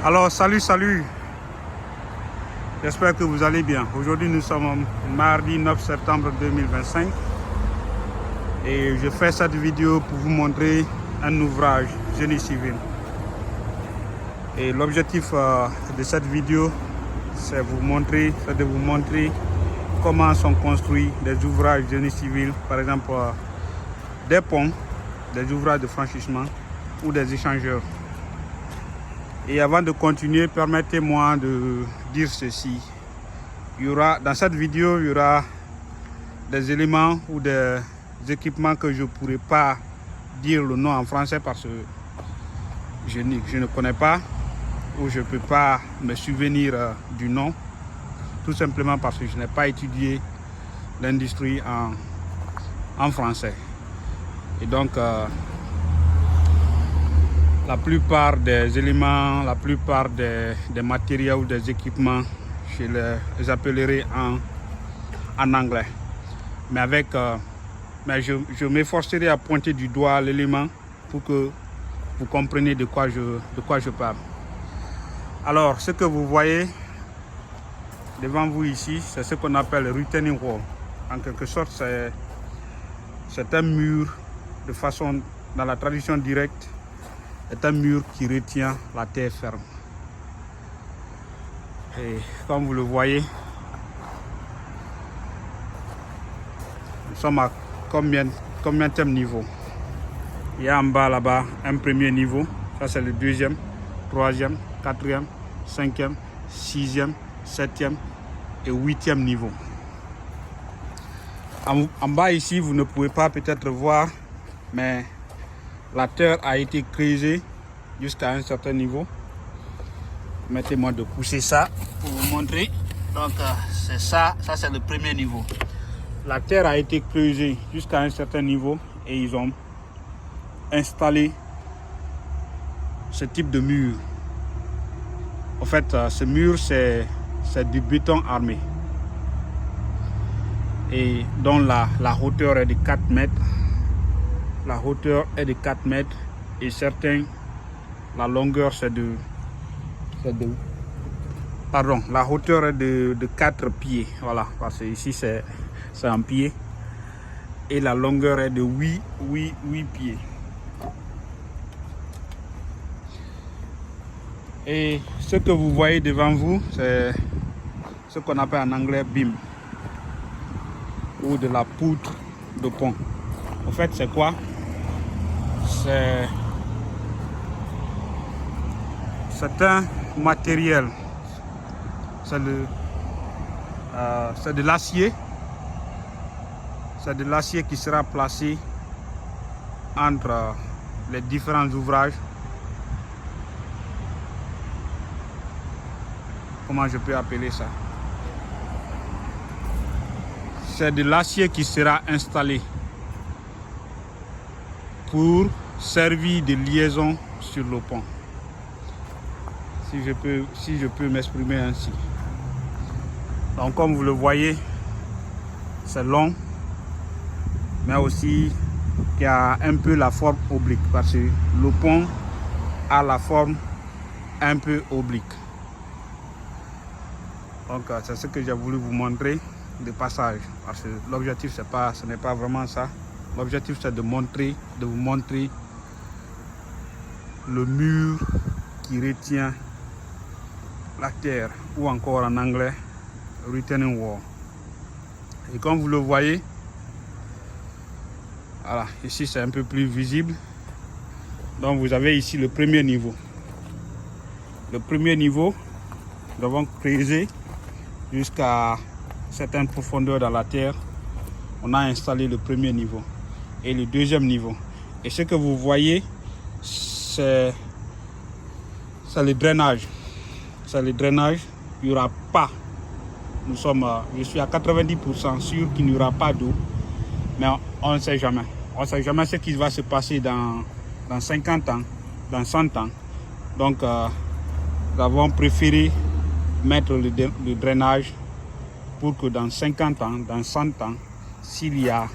Alors salut, j'espère que vous allez bien. Aujourd'hui nous sommes mardi 9 septembre 2025 et je fais cette vidéo pour vous montrer un ouvrage génie civil. Et l'objectif de cette vidéo c'est de vous montrer comment sont construits des ouvrages génie civil, par exemple des ponts, des ouvrages de franchissement ou des échangeurs. Et avant de continuer, permettez-moi de dire ceci. Dans cette vidéo, il y aura des éléments ou des équipements que je ne pourrai pas dire le nom en français parce que je ne connais pas ou je ne peux pas me souvenir du nom. Tout simplement parce que je n'ai pas étudié l'industrie en français. Et donc, la plupart des éléments, la plupart des matériaux ou des équipements, je les appellerai en anglais. Mais je m'efforcerai à pointer du doigt l'élément pour que vous compreniez de quoi je parle. Alors, ce que vous voyez devant vous ici, c'est ce qu'on appelle le retaining wall. En quelque sorte, c'est un mur de façon, dans la tradition directe, est un mur qui retient la terre ferme. Et comme vous le voyez, nous sommes à combienième niveau? Il y a en bas là-bas un premier niveau, ça c'est le deuxième, troisième, quatrième, cinquième, sixième, septième et huitième niveau. En bas ici, vous ne pouvez pas peut-être voir, mais la terre a été creusée jusqu'à un certain niveau. Permettez-moi de pousser ça pour vous montrer. Donc c'est ça c'est le premier niveau. La terre a été creusée jusqu'à un certain niveau et ils ont installé ce type de mur. En fait, ce mur c'est du béton armé. Et dont la hauteur est de 4 mètres. La hauteur est de 4 mètres et certains, la longueur la hauteur est de 4 pieds. Voilà, parce que ici c'est en pied. Et la longueur est de 8 pieds. Et ce que vous voyez devant vous, c'est ce qu'on appelle en anglais beam ou de la poutre de pont. En fait, c'est quoi? C'est un matériel, c'est de l'acier. C'est de l'acier qui sera placé entre les différents ouvrages. Comment je peux appeler ça? C'est de l'acier qui sera installé pour servir de liaison sur le pont. Si je peux m'exprimer ainsi. Donc comme vous le voyez, c'est long, mais aussi qui a un peu la forme oblique parce que le pont a la forme un peu oblique. Donc c'est ce que j'ai voulu vous montrer de passage parce que l'objectif ce n'est pas vraiment ça. L'objectif c'est de vous montrer le mur qui retient la terre ou encore en anglais retaining wall. Et comme vous le voyez, voilà, ici c'est un peu plus visible. Donc vous avez ici le premier niveau. Le premier niveau, nous avons creusé jusqu'à certaines profondeurs dans la terre. On a installé le premier niveau et le deuxième niveau. Et ce que vous voyez, c'est le drainage. C'est le drainage. Il n'y aura pas. Je suis à 90% sûr qu'il n'y aura pas d'eau. Mais on ne sait jamais. On ne sait jamais ce qui va se passer dans 50 ans, dans 100 ans. Donc, nous avons préféré mettre le drainage pour que dans 50 ans, dans 100 ans, s'il y a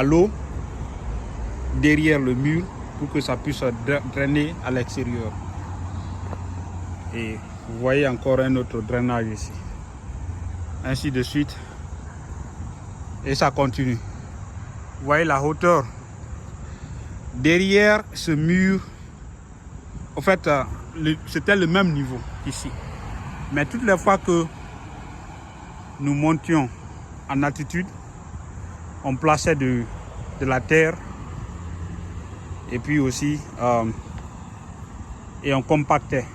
l'eau, derrière le mur pour que ça puisse drainer à l'extérieur. Et vous voyez encore un autre drainage ici. Ainsi de suite. Et ça continue. Vous voyez la hauteur. Derrière ce mur, en fait, c'était le même niveau qu'ici. Mais toutes les fois que nous montions en altitude, on plaçait de la terre et puis aussi et on compactait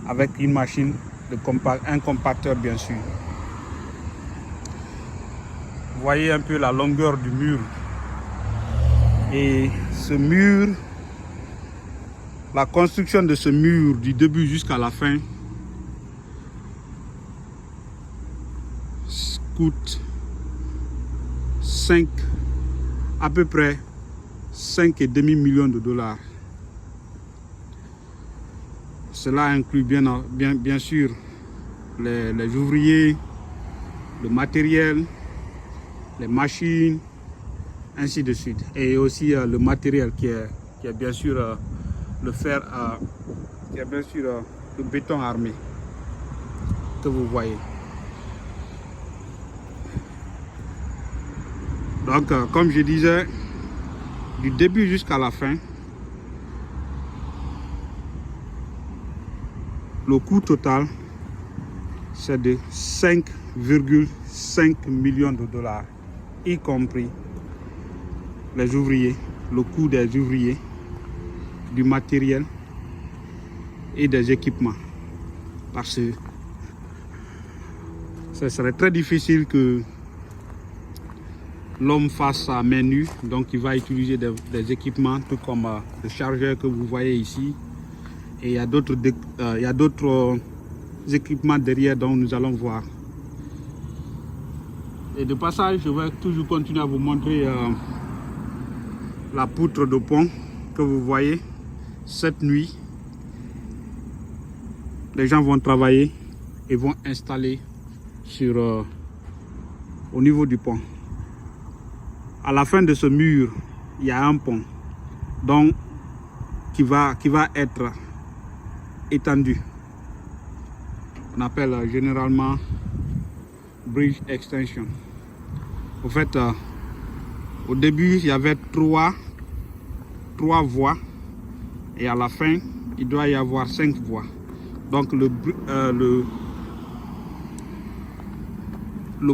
avec une machine, un compacteur bien sûr. Vous voyez un peu la longueur du mur. Et ce mur, la construction de ce mur du début jusqu'à la fin coûte à peu près 5,5 millions de dollars. Cela inclut bien sûr les ouvriers, le matériel, les machines, ainsi de suite. Et aussi le matériel qui est bien sûr le fer, qui est bien sûr le béton armé que vous voyez. Donc, comme je disais, du début jusqu'à la fin, le coût total, c'est de 5,5 millions de dollars, y compris les ouvriers, le coût des ouvriers, du matériel et des équipements. Parce que ce serait très difficile que l'homme fasse à main nue, donc il va utiliser des équipements, tout comme le chargeur que vous voyez ici. Et il y a d'autres équipements derrière dont nous allons voir. Et de passage, je vais toujours continuer à vous montrer la poutre de pont que vous voyez. Cette nuit, les gens vont travailler et vont installer au niveau du pont. À la fin de ce mur, il y a un pont donc, qui va être étendu. On appelle généralement bridge extension. En fait, au début, il y avait trois voies et à la fin, il doit y avoir 5 voies. Donc, le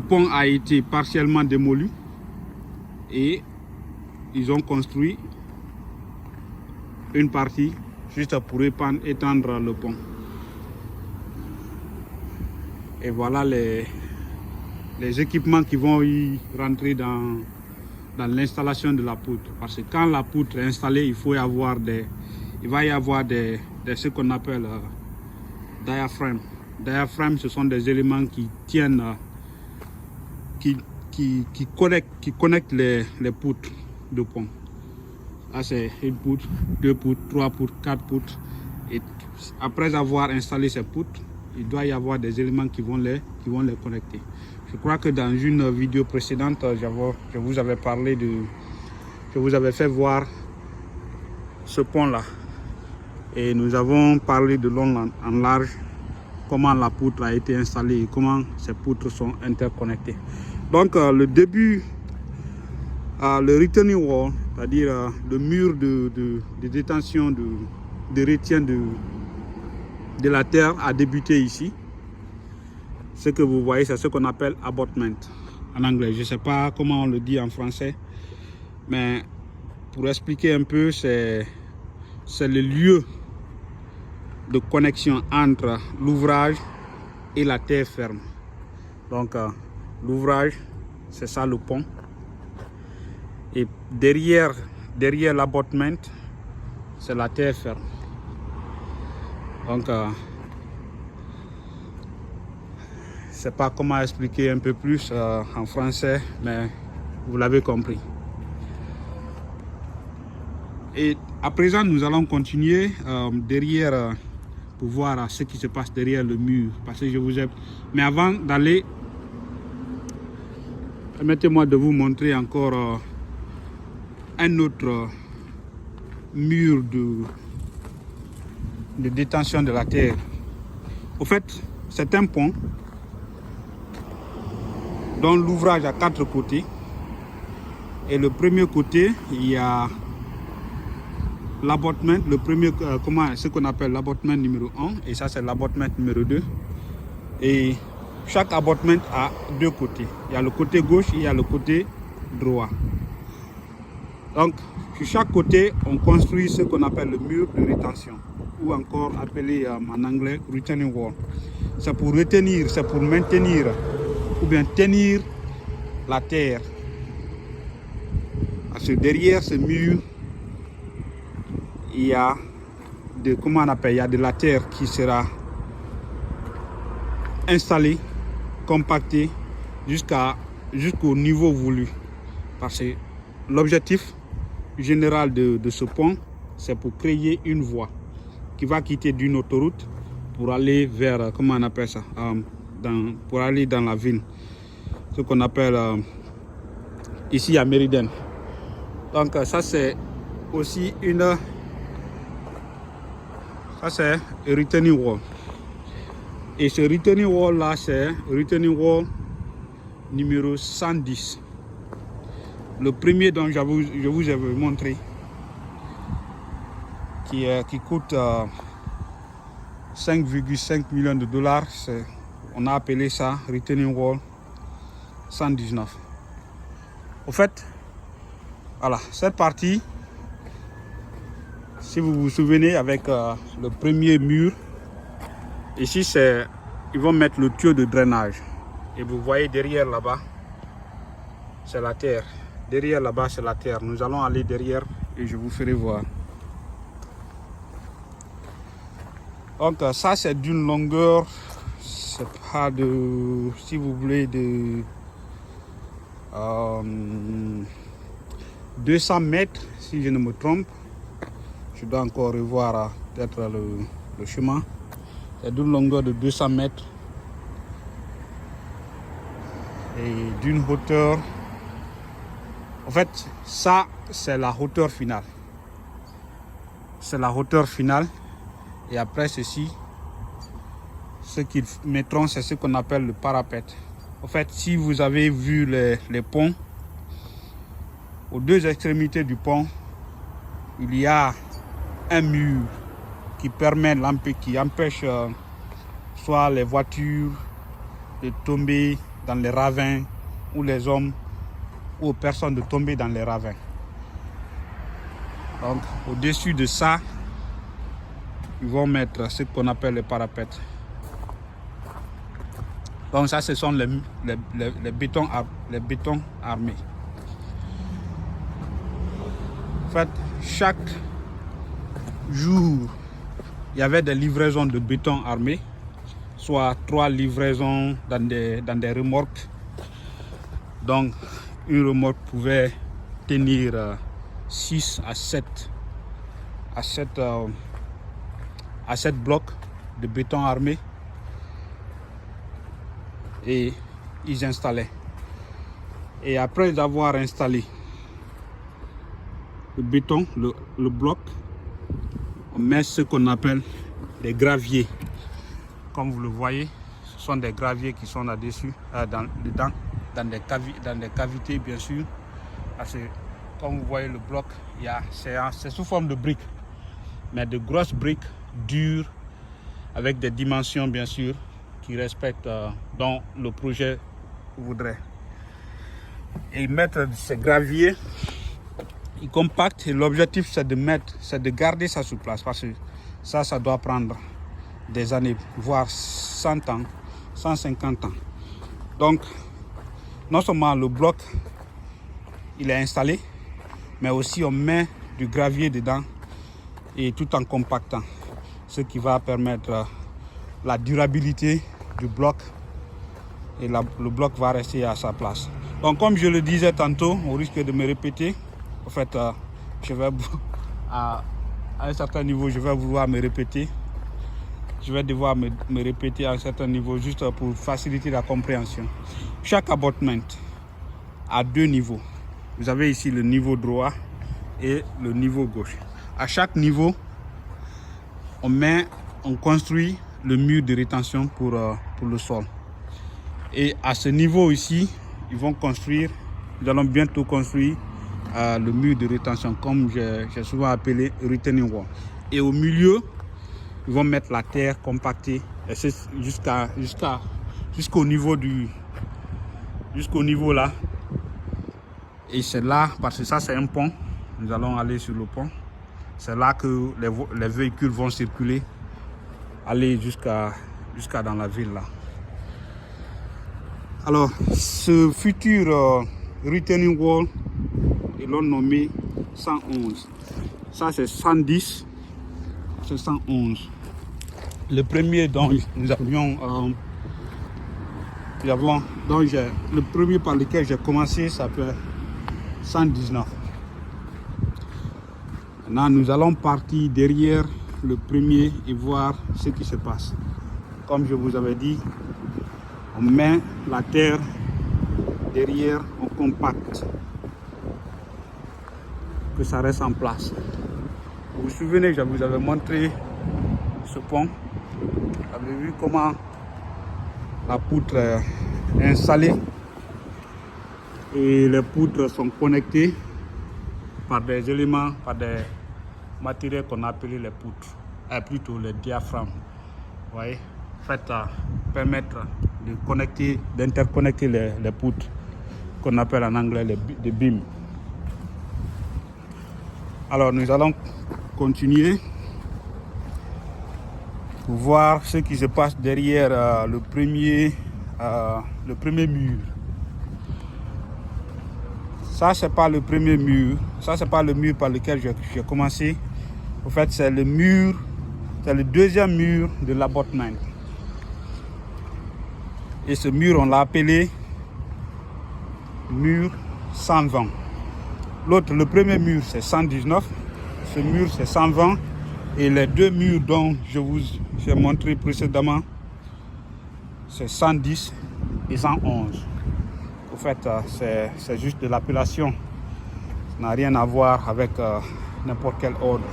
pont a été partiellement démoli et ils ont construit une partie juste pour étendre le pont. Et voilà les équipements qui vont y rentrer dans l'installation de la poutre. Parce que quand la poutre est installée, il va y avoir ce qu'on appelle diaphragme. Diaphragme, ce sont des éléments qui tiennent, qui connectent les poutres de pont. Là, c'est une poutre, 2 poutres, 3 poutres, 4 poutres. Et après avoir installé ces poutres, il doit y avoir des éléments qui vont les connecter. Je crois que dans une vidéo précédente, je vous avais fait voir ce pont-là. Et nous avons parlé de long en large, comment la poutre a été installée et comment ces poutres sont interconnectées. Donc le début, le retaining wall, c'est-à-dire le mur de détention, de retien de la terre a débuté ici. Ce que vous voyez, c'est ce qu'on appelle abutment en anglais. Je ne sais pas comment on le dit en français, mais pour expliquer un peu, c'est le lieu de connexion entre l'ouvrage et la terre ferme. Donc l'ouvrage, c'est ça le pont. Et derrière l'abutment, c'est la terre ferme. Donc, je ne sais pas comment expliquer un peu plus en français, mais vous l'avez compris. Et à présent, nous allons continuer derrière pour voir ce qui se passe derrière le mur. Parce que je vous ai... Mais avant d'aller, permettez-moi de vous montrer encore un autre mur de détention de la terre. Au fait, c'est un pont dont l'ouvrage a 4 côtés. Et le premier côté, il y a l'abattement, le premier, ce qu'on appelle l'abattement numéro 1, et ça c'est l'abattement numéro 2. Et chaque abattement a 2 côtés. Il y a le côté gauche et il y a le côté droit. Donc, sur chaque côté, on construit ce qu'on appelle le mur de rétention, ou encore appelé en anglais retaining wall. C'est pour retenir, c'est pour maintenir, ou bien tenir la terre. Parce que derrière ce mur, il y a de, comment on appelle, il y a de la terre qui sera installée, compactée jusqu'au niveau voulu. Parce que l'objectif général de ce pont, c'est pour créer une voie qui va quitter d'une autoroute pour aller vers, comment on appelle ça, pour aller dans la ville. Ce qu'on appelle ici à Mériden. Donc ça c'est aussi ça c'est un retaining wall. Et ce retaining wall là, c'est retaining wall numéro 110. Le premier dont je vous ai montré, qui coûte 5,5 millions de dollars, on a appelé ça retaining wall 119. Au fait, voilà, cette partie, si vous vous souvenez, avec le premier mur, ici ils vont mettre le tuyau de drainage. Et vous voyez derrière là-bas, c'est la terre. Derrière là-bas, c'est la terre. Nous allons aller derrière et je vous ferai voir. Donc ça, c'est d'une longueur, c'est pas de, si vous voulez, de 200 mètres, si je ne me trompe. Je dois encore revoir peut-être le chemin. C'est d'une longueur de 200 mètres et d'une hauteur. En fait, ça, c'est la hauteur finale. C'est la hauteur finale. Et après ceci, ce qu'ils mettront, c'est ce qu'on appelle le parapet. En fait, si vous avez vu les ponts, aux deux extrémités du pont, il y a un mur qui permet, qui empêche soit les voitures de tomber dans les ravins, ou les hommes ou aux personnes de tomber dans les ravins. Donc au-dessus de ça, ils vont mettre ce qu'on appelle le parapet. Donc ça, ce sont les bétons armés. En fait, chaque jour, il y avait des livraisons de béton armé, soit 3 livraisons dans des remorques. Donc, une remorque pouvait tenir 6 à 7 blocs de béton armé. Et ils installaient. Et après avoir installé le béton, le bloc, on met ce qu'on appelle des graviers. Comme vous le voyez, ce sont des graviers qui sont là-dessus, dedans, dans des cavités bien sûr. Parce que comme vous voyez le bloc, c'est sous forme de briques, mais de grosses briques dures avec des dimensions bien sûr qui respectent dont le projet voudrait. Et mettre ces graviers, ils compactent, et l'objectif c'est de garder ça sur place, parce que ça doit prendre des années, voire 100 ans, 150 ans. Donc non seulement le bloc il est installé, mais aussi on met du gravier dedans, et tout en compactant, ce qui va permettre la durabilité du bloc, et le bloc va rester à sa place. Donc comme je le disais tantôt, au risque de me répéter, en fait je vais à un certain niveau, je vais vouloir me répéter. Je vais devoir me répéter à un certain niveau, juste pour faciliter la compréhension. Chaque abattement a 2 niveaux. Vous avez ici le niveau droit et le niveau gauche. À chaque niveau, on construit le mur de rétention pour le sol. Et à ce niveau ici, nous allons bientôt construire le mur de rétention, comme j'ai souvent appelé retaining wall. Et au milieu, ils vont mettre la terre compactée jusqu'au niveau là. Et c'est là, parce que ça c'est un pont, nous allons aller sur le pont. C'est là que les véhicules vont circuler, aller jusqu'à dans la ville là. Alors, ce futur retaining wall, ils l'ont nommé 111. Ça c'est 110, c'est 111. Le premier dont le premier par lequel j'ai commencé s'appelle 119. Maintenant, nous allons partir derrière le premier et voir ce qui se passe. Comme je vous avais dit, on met la terre derrière, on compacte, que ça reste en place. Vous vous souvenez, je vous avais montré ce pont. Vous avez vu comment la poutre est installée et les poutres sont connectées par des éléments, par des matériels qu'on a appelés les poutres, plutôt les diaphragmes. Vous voyez, permettre d'interconnecter les poutres qu'on appelle en anglais les beams. Alors nous allons continuer pour voir ce qui se passe derrière le premier mur. Ça c'est pas le premier mur, ça c'est pas le mur par lequel j'ai commencé. En fait c'est le deuxième mur de l'abattement. Et ce mur on l'a appelé mur 120. Le premier mur c'est 119, ce mur c'est 120 et les deux murs dont je vous ai montré précédemment c'est 110 et 111. En fait c'est juste de l'appellation, ça n'a rien à voir avec n'importe quel ordre.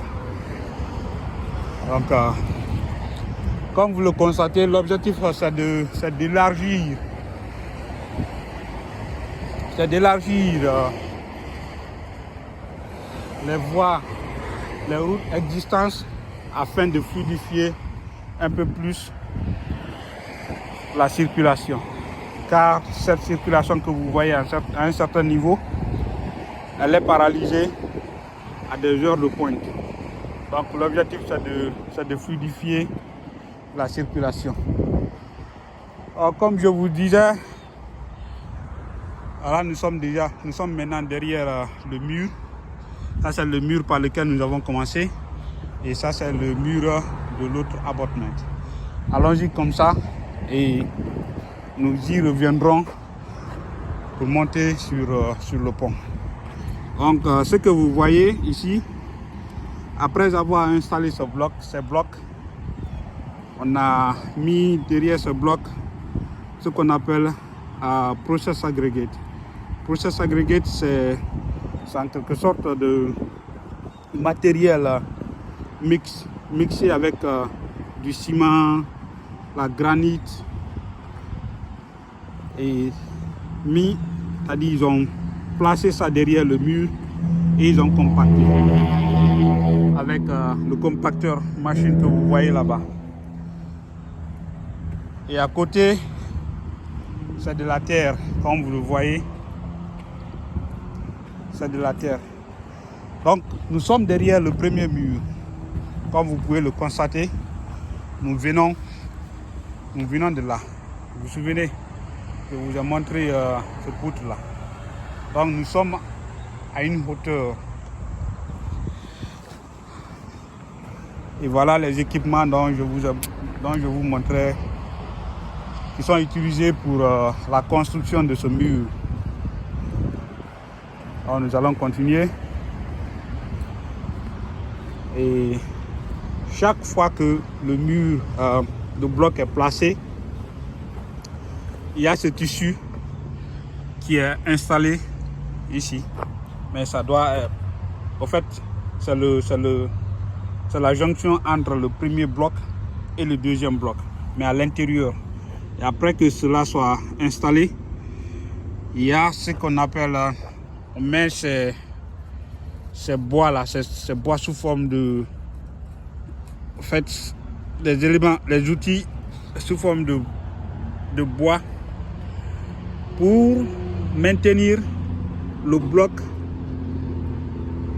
Donc comme vous le constatez, l'objectif c'est d'élargir les voies, les routes existantes afin de fluidifier un peu plus la circulation. Car cette circulation que vous voyez à un certain niveau, elle est paralysée à des heures de pointe. Donc l'objectif c'est de fluidifier la circulation. Alors, comme je vous disais, alors nous sommes maintenant derrière le mur. Ça c'est le mur par lequel nous avons commencé et ça c'est le mur de l'autre abattement. Allons-y comme ça et nous y reviendrons pour monter sur le pont. Donc ce que vous voyez ici, après avoir installé ces blocs, on a mis derrière ce bloc ce qu'on appelle process aggregate. Process aggregate c'est en quelque sorte de matériel mixé avec du ciment, la granite et c'est-à-dire ils ont placé ça derrière le mur et ils ont compacté avec le compacteur machine que vous voyez là-bas. Et à côté, c'est de la terre, comme vous le voyez. C'est de la terre. Donc nous sommes derrière le premier mur. Comme vous pouvez le constater, nous venons de là. Vous vous souvenez, je vous ai montré ce poutre là. Donc nous sommes à une hauteur. Et voilà les équipements dont je vous montrais, qui sont utilisés pour la construction de ce mur. Alors nous allons continuer. Et chaque fois que le mur de bloc est placé, il y a ce tissu qui est installé ici. Mais ça doit En fait, c'est la jonction entre le premier bloc et le deuxième bloc, mais à l'intérieur. Et après que cela soit installé, il y a ce qu'on appelle, on met ces bois là, ces bois sous forme de, en fait, les éléments, les outils sous forme de bois pour maintenir le bloc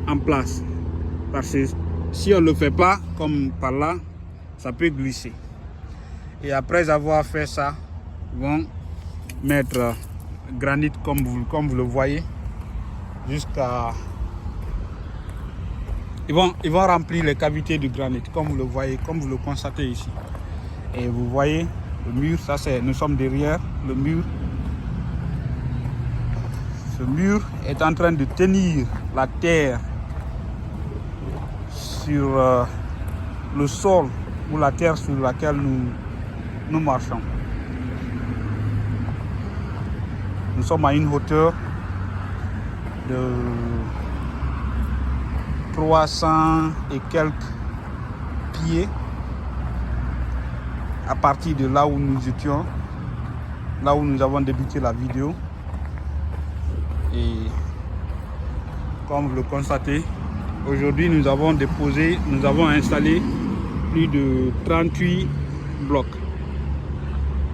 en place. Parce que si on ne le fait pas, comme par là, ça peut glisser. Et après avoir fait ça, ils vont mettre granit comme vous le voyez, jusqu'à... Ils vont remplir les cavités du granit, comme vous le voyez, comme vous le constatez ici. Et vous voyez le mur, ça c'est, nous sommes derrière le mur. Ce mur est en train de tenir la terre sur le sol ou la terre sur laquelle nous marchons. Nous sommes à une hauteur de 300 et quelques pieds à partir de là où nous étions, là où nous avons débuté la vidéo. Et comme vous le constatez, aujourd'hui nous avons installé plus de 38 blocs.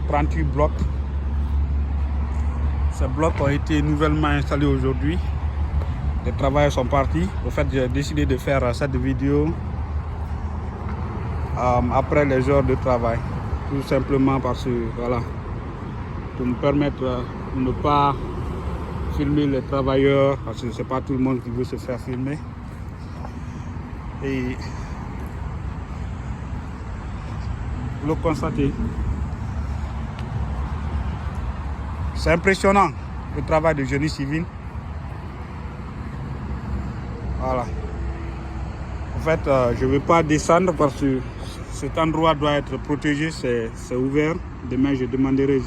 38 blocs. Ces blocs ont été nouvellement installés aujourd'hui. Les travailleurs sont partis. En fait, j'ai décidé de faire cette vidéo après les heures de travail. Tout simplement parce que, voilà, pour me permettre de ne pas filmer les travailleurs, parce que c'est pas tout le monde qui veut se faire filmer. Et vous le constatez. C'est impressionnant le travail de génie civil. Voilà. En fait, je ne vais pas descendre parce que cet endroit doit être protégé, c'est ouvert. Demain, je demanderai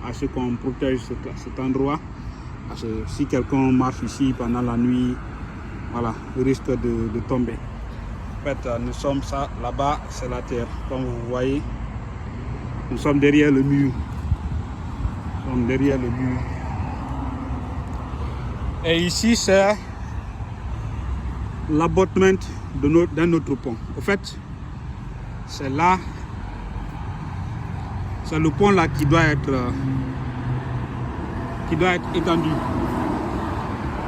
à ce qu'on protège cet endroit. Parce que si quelqu'un marche ici pendant la nuit, voilà, il risque de tomber. En fait, nous sommes ça, là-bas, c'est la terre. Comme vous voyez, nous sommes derrière le mur. Nous sommes derrière le mur. Et ici, c'est l'abattement d'un autre pont. En fait, c'est là, c'est le pont là qui doit être étendu.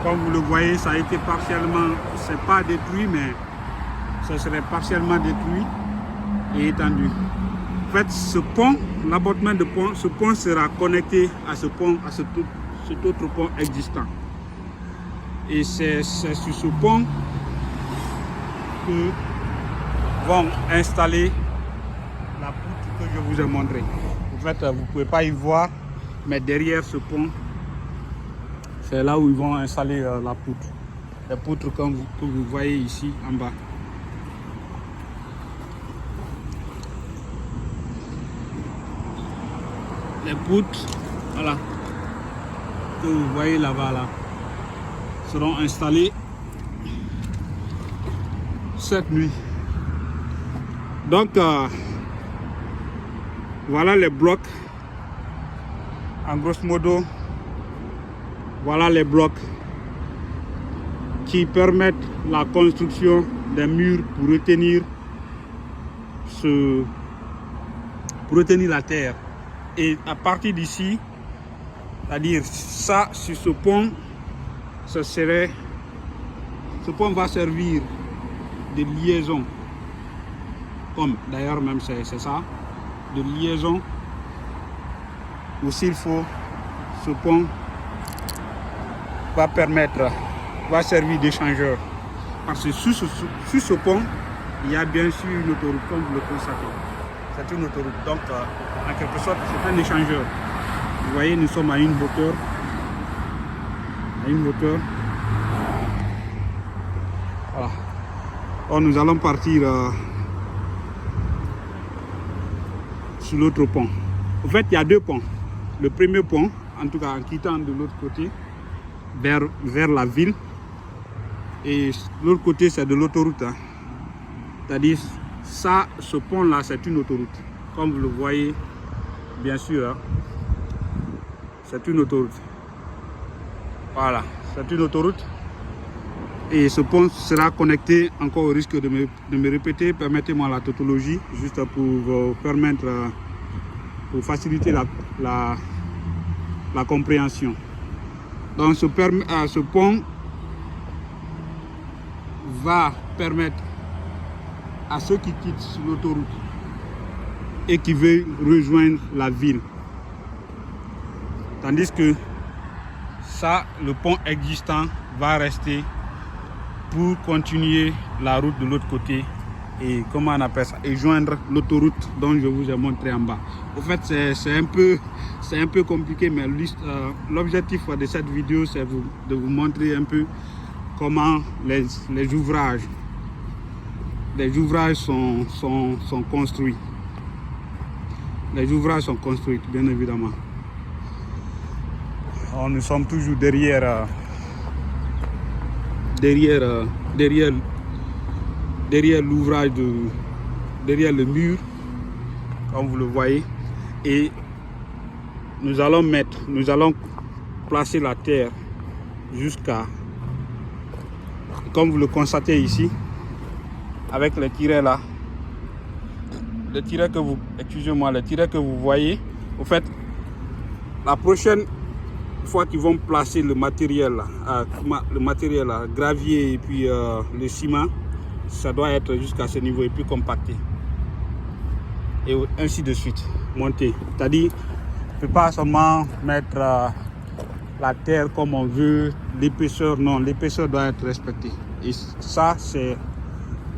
Comme vous le voyez, ça a été partiellement, c'est pas détruit, mais ça serait partiellement détruit et étendu. En fait, ce pont, l'abattement de pont, ce pont sera connecté à ce pont, à cet autre pont existant. Et c'est sur ce pont que vont installer la poutre que je vous ai montré. En fait, vous ne pouvez pas y voir, mais derrière ce pont, c'est là où ils vont installer la poutre. Les poutres que vous voyez ici en bas. Les poutres, voilà, que vous voyez là-bas, là, seront installées cette nuit. Donc, voilà les blocs. En grosso modo, voilà les blocs qui permettent la construction des murs pour retenir la terre. Et à partir d'ici, c'est-à-dire ça, sur ce pont, ce pont va servir de liaison, comme d'ailleurs même c'est ça, de liaison, ou s'il faut, ce pont va servir d'échangeur. Parce que sur ce pont, il y a bien sûr une autoroute, comme vous le constatez. C'est une autoroute, donc en quelque sorte c'est un échangeur. Vous voyez, nous sommes à une hauteur. Voilà. Alors, nous allons partir sur l'autre pont. En fait, il y a deux ponts. Le premier pont, en tout cas en quittant de l'autre côté, vers la ville. Et l'autre côté, c'est de l'autoroute. Hein. C'est-à-dire, ça, ce pont-là, c'est une autoroute. Comme vous le voyez, bien sûr, hein, c'est une autoroute. Voilà, c'est une autoroute. Et ce pont sera connecté, encore au risque de me répéter, permettez-moi la tautologie, juste pour vous permettre, pour faciliter la compréhension. Donc ce pont va permettre à ceux qui quittent l'autoroute et qui veulent rejoindre la ville. Tandis que ça, le pont existant va rester pour continuer la route de l'autre côté et comment on appelle ça, et joindre l'autoroute dont je vous ai montré en bas. En fait, c'est un peu compliqué, mais l'objectif de cette vidéo, c'est de vous montrer un peu comment les ouvrages sont construits. Les ouvrages sont construits, bien évidemment. Alors, nous sommes toujours derrière l'ouvrage, derrière le mur, comme vous le voyez, et nous allons placer la terre jusqu'à, comme vous le constatez ici, avec les tirets là, le tiret que vous voyez. Au fait, la prochaine fois qu'ils vont placer le matériel là, gravier et puis le ciment, ça doit être jusqu'à ce niveau et puis compacté. Et ainsi de suite, monter. C'est-à-dire, on ne peut pas seulement mettre la terre comme on veut, l'épaisseur, non, l'épaisseur doit être respectée. Et ça, c'est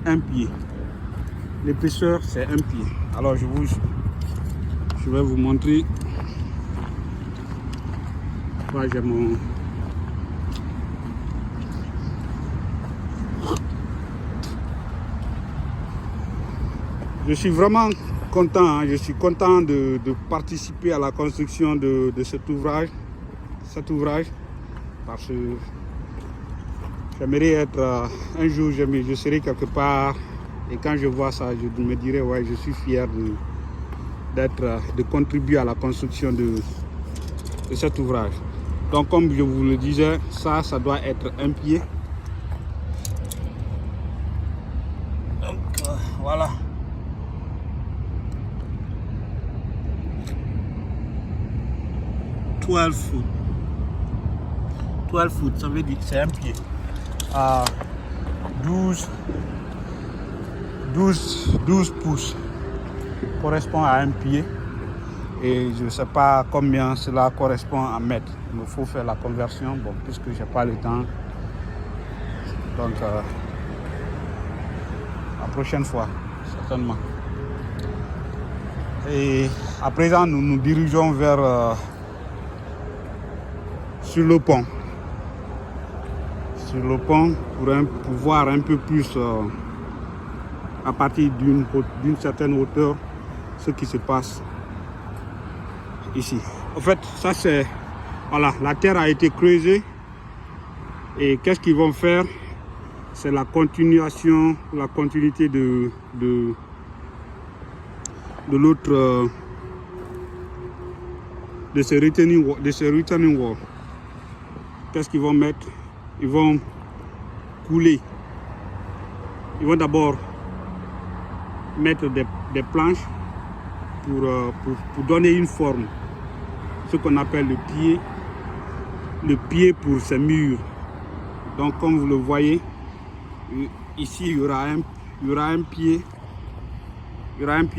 un pied. L'épaisseur, c'est un pied. Alors, je vais vous montrer. Moi, j'ai mon... Je suis vraiment content, hein. Je suis content de participer à la construction de cet ouvrage. Parce que j'aimerais être, un jour, je serai quelque part, et quand je vois ça, je me dirais, ouais, je suis fier de contribuer à la construction de cet ouvrage. Donc, comme je vous le disais, ça doit être un pied. Donc, voilà. « 12 foot. 12 foot, ça veut dire c'est un pied. 12 pouces correspond à un pied. Et je ne sais pas combien cela correspond à mètres. Il me faut faire la conversion, bon, puisque je n'ai pas le temps. Donc, la prochaine fois, certainement. Et à présent, nous nous dirigeons vers sur le pont. Sur le pont pour voir un peu plus à partir d'une certaine hauteur ce qui se passe ici. En fait, ça c'est... Voilà, la terre a été creusée. Et qu'est-ce qu'ils vont faire? C'est la continuité de l'autre... de ce retaining wall. Qu'est-ce qu'ils vont mettre? Ils vont couler. Ils vont d'abord mettre des planches pour donner une forme, ce qu'on appelle le pied pour ces murs. Donc comme vous le voyez, ici il y aura un pied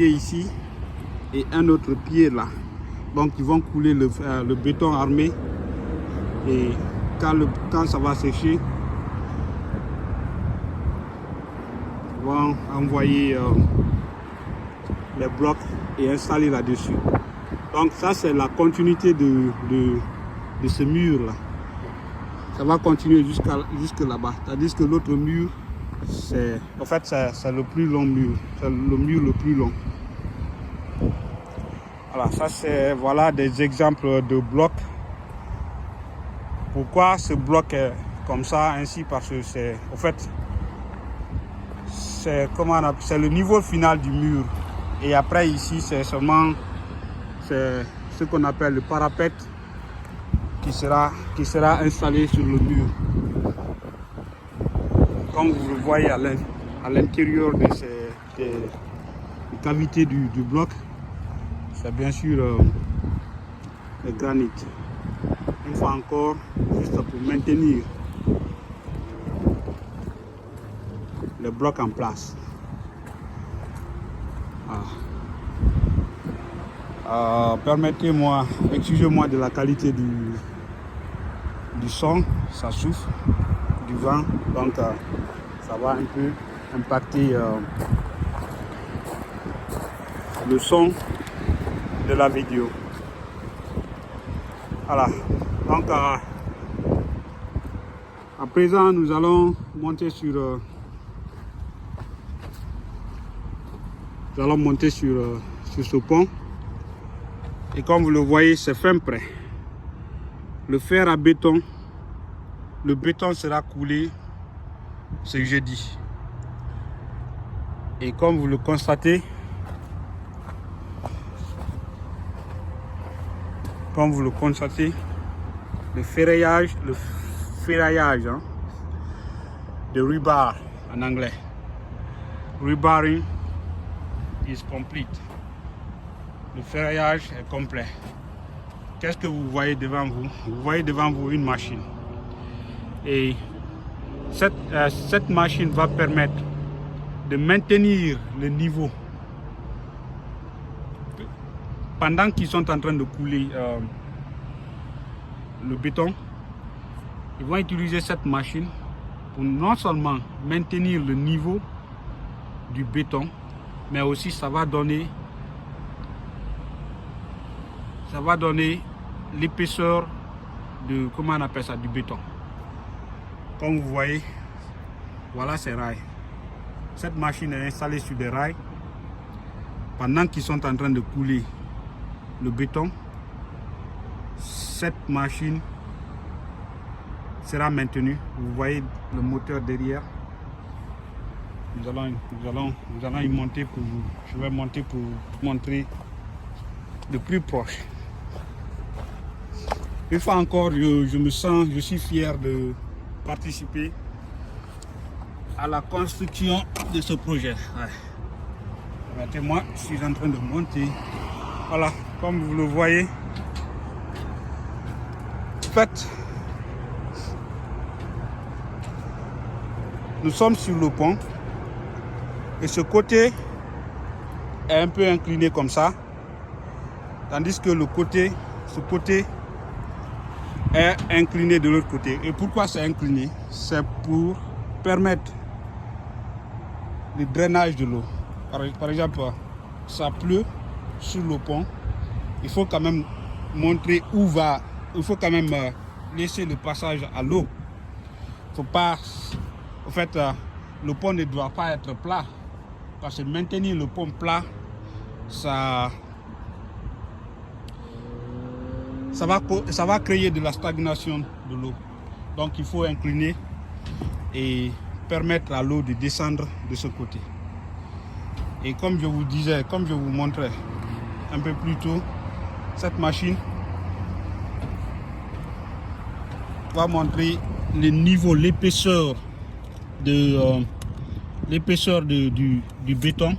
ici et un autre pied là. Donc ils vont couler le béton armé, et quand ça va sécher, ils vont envoyer les blocs et installer là-dessus. Donc ça c'est la continuité de ce mur là. Ça va continuer jusque là-bas. Tandis que l'autre mur, c'est le plus long mur. C'est le mur le plus long. Voilà, ça c'est des exemples de blocs. Pourquoi ce bloc est comme ça, ainsi, parce que c'est, en fait, c'est le niveau final du mur. Et après ici, c'est seulement ce qu'on appelle le parapet qui sera installé sur le mur. Comme vous le voyez à l'intérieur de ces cavités du bloc, c'est bien sûr le granit. Une fois encore, juste pour maintenir le bloc en place. Permettez-moi, excusez-moi de la qualité du son, ça souffle, du vent, donc ça va un peu impacter le son de la vidéo. Voilà, donc à présent nous allons monter sur ce pont. Et comme vous le voyez, c'est fin prêt. Le fer à béton, le béton sera coulé ce jeudi. Et comme vous le constatez, le ferraillage de rebar en anglais. Rebarring is complete. Le ferraillage est complet. Qu'est-ce que vous voyez devant vous? Vous voyez devant vous une machine. Et cette machine va permettre de maintenir le niveau pendant qu'ils sont en train de couler le béton. Ils vont utiliser cette machine pour non seulement maintenir le niveau du béton, mais aussi ça va donner l'épaisseur de, comment on appelle ça, du béton. Comme vous voyez, voilà ces rails. Cette machine est installée sur des rails pendant qu'ils sont en train de couler le béton. Cette machine sera maintenue. Vous voyez le moteur derrière. Nous allons y monter pour vous. Je vais monter pour vous montrer de plus proche. Une fois encore, je suis fier de participer à la construction de ce projet. Regardez-moi, je suis en train de monter. Voilà, comme vous le voyez. En fait, nous sommes sur le pont et ce côté est un peu incliné comme ça, tandis que ce côté est incliné de l'autre côté. Et pourquoi c'est incliné? C'est pour permettre le drainage de l'eau. Par exemple, ça pleut sur le pont, il faut quand même montrer où va, il faut quand même laisser le passage à l'eau. Faut pas, en fait, le pont ne doit pas être plat, parce que maintenir le pont plat, ça va créer de la stagnation de l'eau. Donc il faut incliner et permettre à l'eau de descendre de ce côté. Et comme je vous disais, comme je vous montrais un peu plus tôt, cette machine va montrer le niveau, l'épaisseur du béton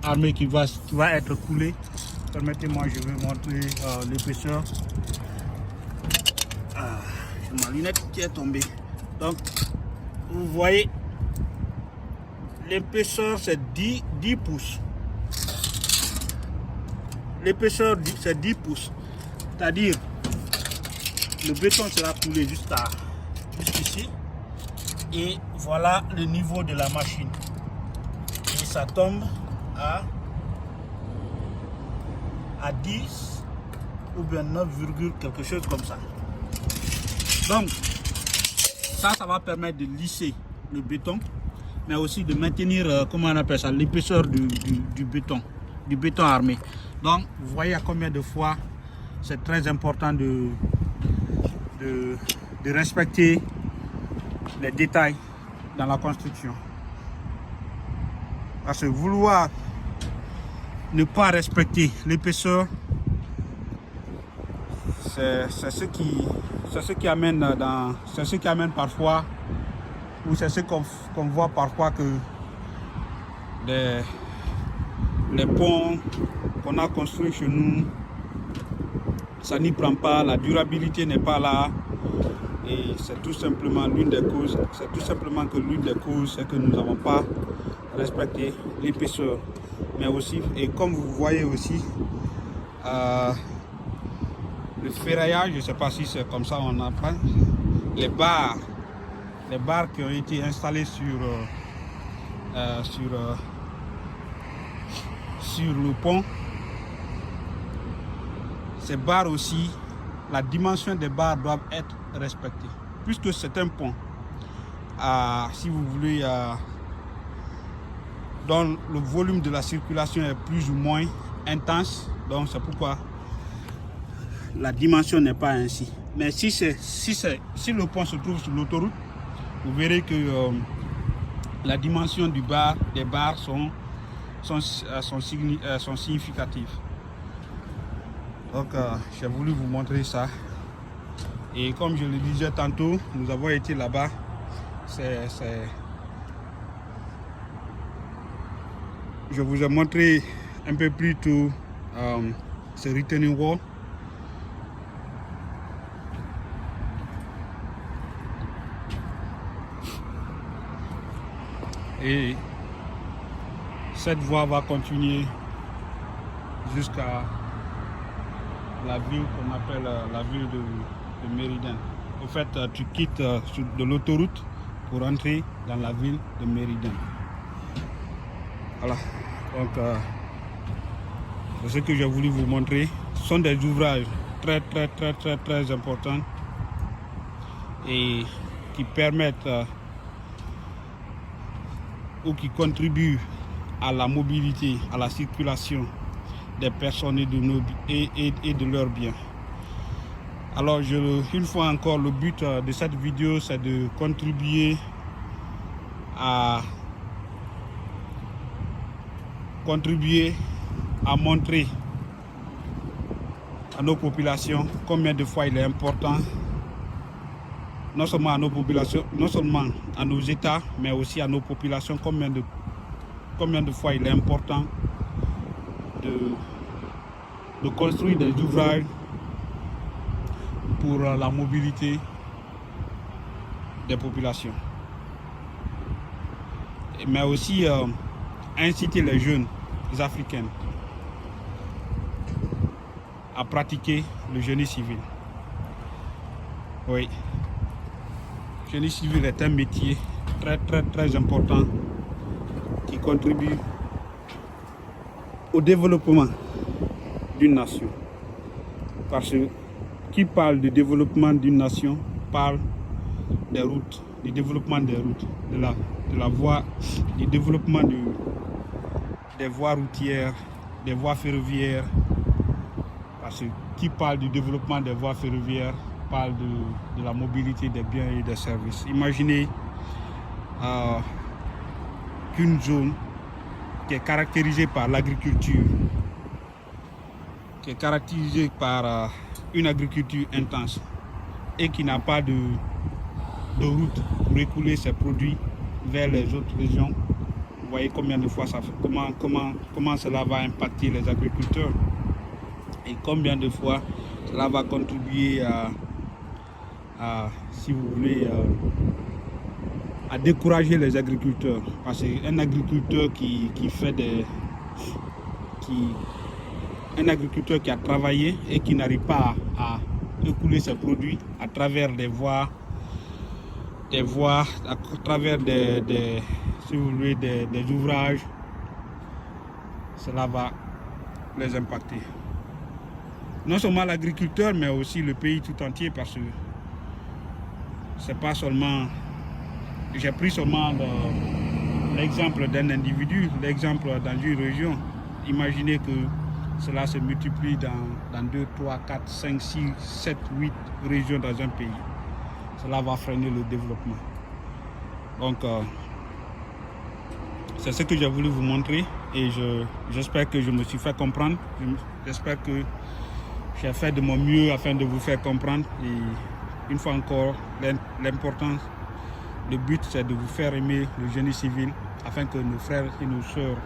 armé qui va être coulé. Permettez-moi, je vais montrer l'épaisseur. J'ai ma lunette qui est tombée. Donc, vous voyez, l'épaisseur c'est 10 pouces. L'épaisseur c'est 10 pouces. C'est-à-dire, le béton sera coulé jusqu'ici. Et voilà le niveau de la machine. Et ça tombe à 10 ou bien 9, quelque chose comme ça. Donc ça va permettre de lisser le béton, mais aussi de maintenir, comment on appelle ça, l'épaisseur du béton armé. Donc vous voyez à combien de fois c'est très important de respecter les détails dans la construction. Parce que vouloir ne pas respecter l'épaisseur, c'est ce qui amène parfois, ou c'est ce qu'on voit parfois, que les ponts qu'on a construits chez nous, ça n'y prend pas, la durabilité n'est pas là. Et c'est tout simplement l'une des causes, c'est que nous n'avons pas respecté l'épaisseur. Mais aussi, et comme vous voyez aussi, le ferraillage, je ne sais pas si c'est comme ça on appelle, les barres qui ont été installées sur le pont. Ces barres aussi, la dimension des barres doivent être respectées. Puisque c'est un pont, si vous voulez, dont le volume de la circulation est plus ou moins intense, donc c'est pourquoi la dimension n'est pas ainsi. Mais si le pont se trouve sur l'autoroute, vous verrez que la dimension des barres sont significatives. Donc j'ai voulu vous montrer ça. Et comme je le disais tantôt, nous avons été là-bas. Je vous ai montré un peu plus tôt ce retaining wall. Et cette voie va continuer jusqu'à la ville qu'on appelle la ville de Mériden. En fait, tu quittes de l'autoroute pour entrer dans la ville de Mériden. Voilà, donc c'est ce que j'ai voulu vous montrer. Ce sont des ouvrages très importants et qui permettent ou qui contribuent à la mobilité, à la circulation des personnes et de leurs biens. Alors, une fois encore, le but de cette vidéo, c'est de contribuer à montrer à nos populations combien de fois il est important, non seulement à nos populations, non seulement à nos États, mais aussi à nos populations, combien de fois il est important de construire des ouvrages pour la mobilité des populations. Mais aussi inciter les jeunes africains à pratiquer le génie civil. Oui, le génie civil est un métier très important qui contribue au développement d'une nation. Parce que qui parle du développement d'une nation parle des routes, du développement des routes, de la voie, du développement des voies routières, des voies ferroviaires. Parce que qui parle du développement des voies ferroviaires parle de la mobilité des biens et des services. Imaginez qu'une zone qui est caractérisée par l'agriculture, qui est caractérisée par une agriculture intense et qui n'a pas de route pour écouler ses produits vers les autres régions. Vous voyez combien de fois ça fait, comment cela va impacter les agriculteurs et combien de fois cela va contribuer si vous voulez, à décourager les agriculteurs. Parce qu'un agriculteur un agriculteur qui a travaillé et qui n'arrive pas à écouler ses produits à travers des voies, à travers si vous voulez, des ouvrages, cela va les impacter. Non seulement l'agriculteur, mais aussi le pays tout entier, parce que c'est pas seulement, j'ai pris seulement l'exemple d'un individu, l'exemple dans une région. Imaginez que cela se multiplie dans 2, 3, 4, 5, 6, 7, 8 régions dans un pays. Cela va freiner le développement. Donc, c'est ce que j'ai voulu vous montrer et j'espère que je me suis fait comprendre. J'espère que j'ai fait de mon mieux afin de vous faire comprendre. Et une fois encore, l'importance, le but, c'est de vous faire aimer le génie civil afin que nos frères et nos sœurs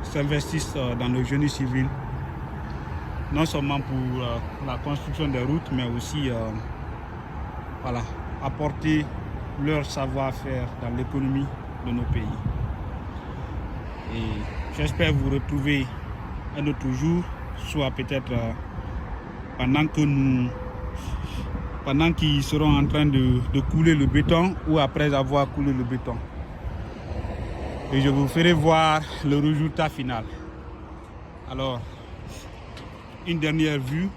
s'investissent dans le génie civil, non seulement pour la construction des routes, mais aussi voilà, apporter leur savoir-faire dans l'économie de nos pays. Et j'espère vous retrouver un autre jour, soit peut-être pendant qu'ils seront en train de couler le béton ou après avoir coulé le béton. Et je vous ferai voir le résultat final. Alors, une dernière vue,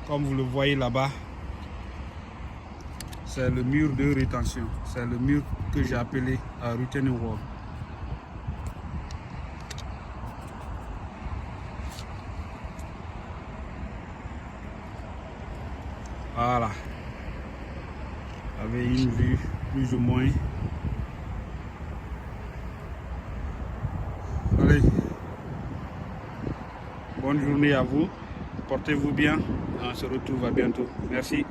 comme vous le voyez là-bas, c'est le mur de rétention. C'est le mur que j'ai appelé retaining wall. Voilà. Vous avez une vue plus ou moins. Allez. Bonne journée à vous. Portez-vous bien. On se retrouve à bientôt. Merci.